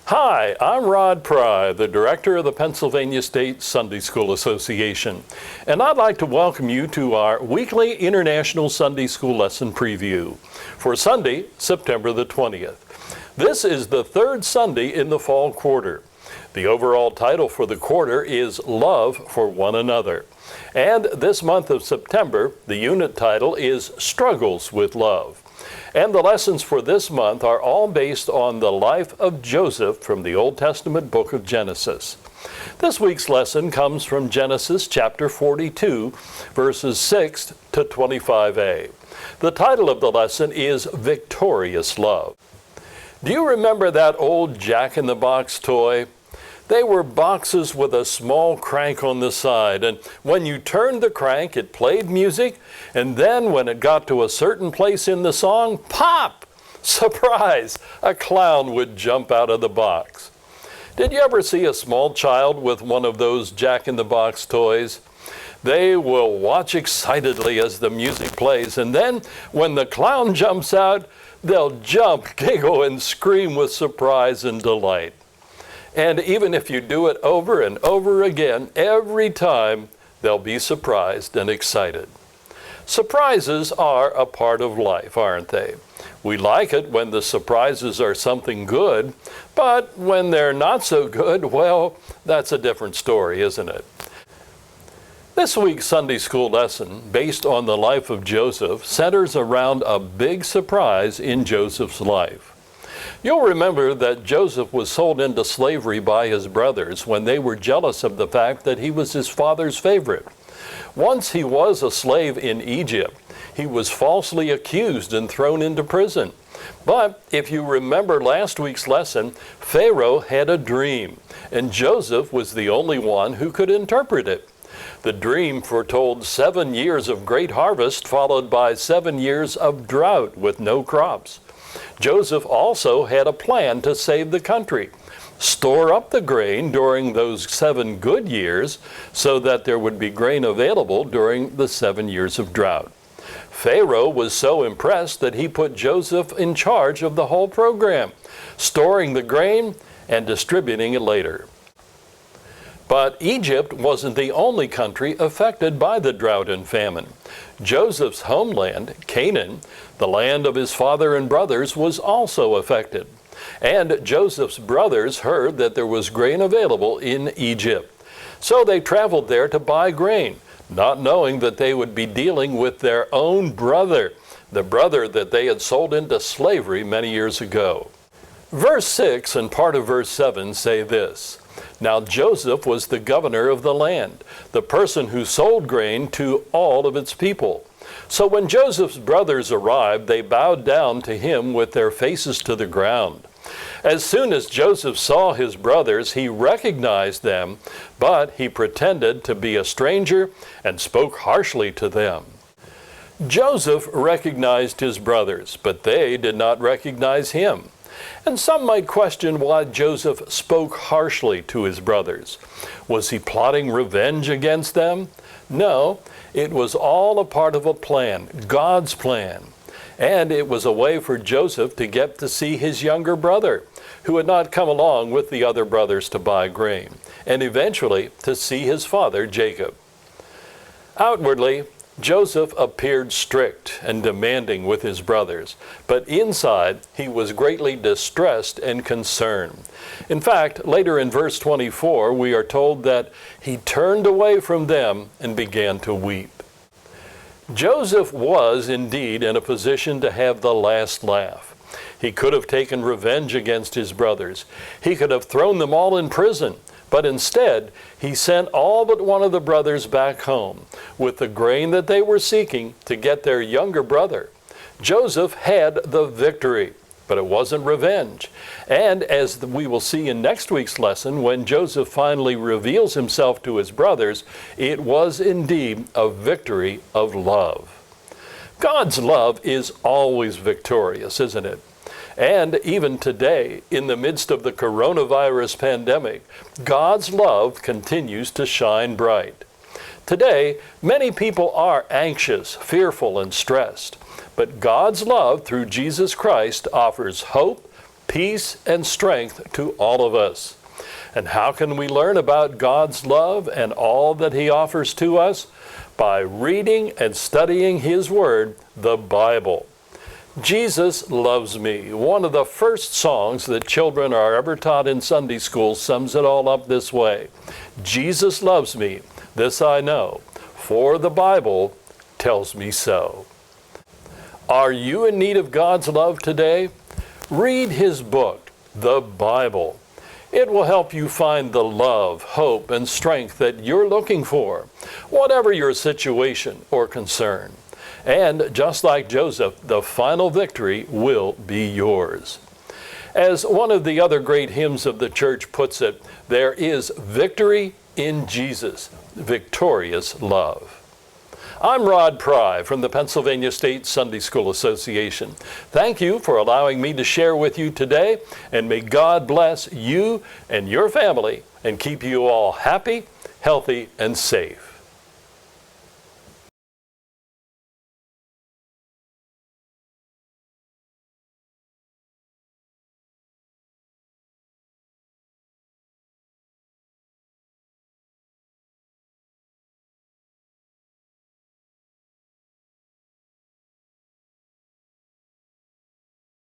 Hi, I'm Rod Pry, the director of the Pennsylvania State Sunday School Association, and I'd like to welcome you to our weekly International Sunday School Lesson Preview for Sunday, September the 20th. This is the third Sunday in the fall quarter. The overall title for the quarter is Love for One Another. And this month of September, the unit title is Struggles with Love. And the lessons for this month are all based on the life of Joseph from the Old Testament book of Genesis. This week's lesson comes from Genesis chapter 42, verses 6 to 25a. The title of the lesson is Victorious Love. Do you remember that old Jack-in-the-Box toy? They were boxes with a small crank on the side, and when you turned the crank, it played music, and then when it got to a certain place in the song, pop! Surprise! A clown would jump out of the box. Did you ever see a small child with one of those Jack-in-the-Box toys? They will watch excitedly as the music plays, and then when the clown jumps out, they'll jump, giggle, and scream with surprise and delight. And even if you do it over and over again, every time they'll be surprised and excited. Surprises are a part of life, aren't they? We like it when the surprises are something good, but when they're not so good, well, that's a different story, isn't it? This week's Sunday school lesson, based on the life of Joseph, centers around a big surprise in Joseph's life. You'll remember that Joseph was sold into slavery by his brothers when they were jealous of the fact that he was his father's favorite. Once he was a slave in Egypt, he was falsely accused and thrown into prison. But if you remember last week's lesson, Pharaoh had a dream, and Joseph was the only one who could interpret it. The dream foretold 7 years of great harvest followed by 7 years of drought with no crops. Joseph also had a plan to save the country, store up the grain during those 7 good years so that there would be grain available during the 7 years of drought. Pharaoh was so impressed that he put Joseph in charge of the whole program, storing the grain and distributing it later. But Egypt wasn't the only country affected by the drought and famine. Joseph's homeland, Canaan, the land of his father and brothers, was also affected. And Joseph's brothers heard that there was grain available in Egypt. So they traveled there to buy grain, not knowing that they would be dealing with their own brother, the brother that they had sold into slavery many years ago. Verse 6 and part of verse 7 say this: Now Joseph was the governor of the land, the person who sold grain to all of its people. So when Joseph's brothers arrived, they bowed down to him with their faces to the ground. As soon as Joseph saw his brothers, he recognized them, but he pretended to be a stranger and spoke harshly to them. Joseph recognized his brothers, but they did not recognize him. And some might question why Joseph spoke harshly to his brothers. Was he plotting revenge against them? No, it was all a part of a plan, God's plan. And it was a way for Joseph to get to see his younger brother, who had not come along with the other brothers to buy grain, and eventually to see his father, Jacob. Outwardly, Joseph appeared strict and demanding with his brothers, but inside he was greatly distressed and concerned. In fact, later in verse 24, we are told that he turned away from them and began to weep. Joseph was indeed in a position to have the last laugh. He could have taken revenge against his brothers. He could have thrown them all in prison. But instead, he sent all but one of the brothers back home with the grain that they were seeking to get their younger brother. Joseph had the victory, but it wasn't revenge. And as we will see in next week's lesson, when Joseph finally reveals himself to his brothers, it was indeed a victory of love. God's love is always victorious, isn't it? And even today, in the midst of the coronavirus pandemic, God's love continues to shine bright. Today, many people are anxious, fearful, and stressed. But God's love through Jesus Christ offers hope, peace and strength to all of us. And how can we learn about God's love and all that He offers to us? By reading and studying His Word, the Bible. Jesus Loves Me, one of the first songs that children are ever taught in Sunday school, sums it all up this way. Jesus loves me, this I know, for the Bible tells me so. Are you in need of God's love today? Read His book, the Bible. It will help you find the love, hope, and strength that you're looking for, whatever your situation or concern. And just like Joseph, the final victory will be yours. As one of the other great hymns of the church puts it, there is victory in Jesus, victorious love. I'm Rod Pry from the Pennsylvania State Sunday School Association. Thank you for allowing me to share with you today, and may God bless you and your family and keep you all happy, healthy, and safe.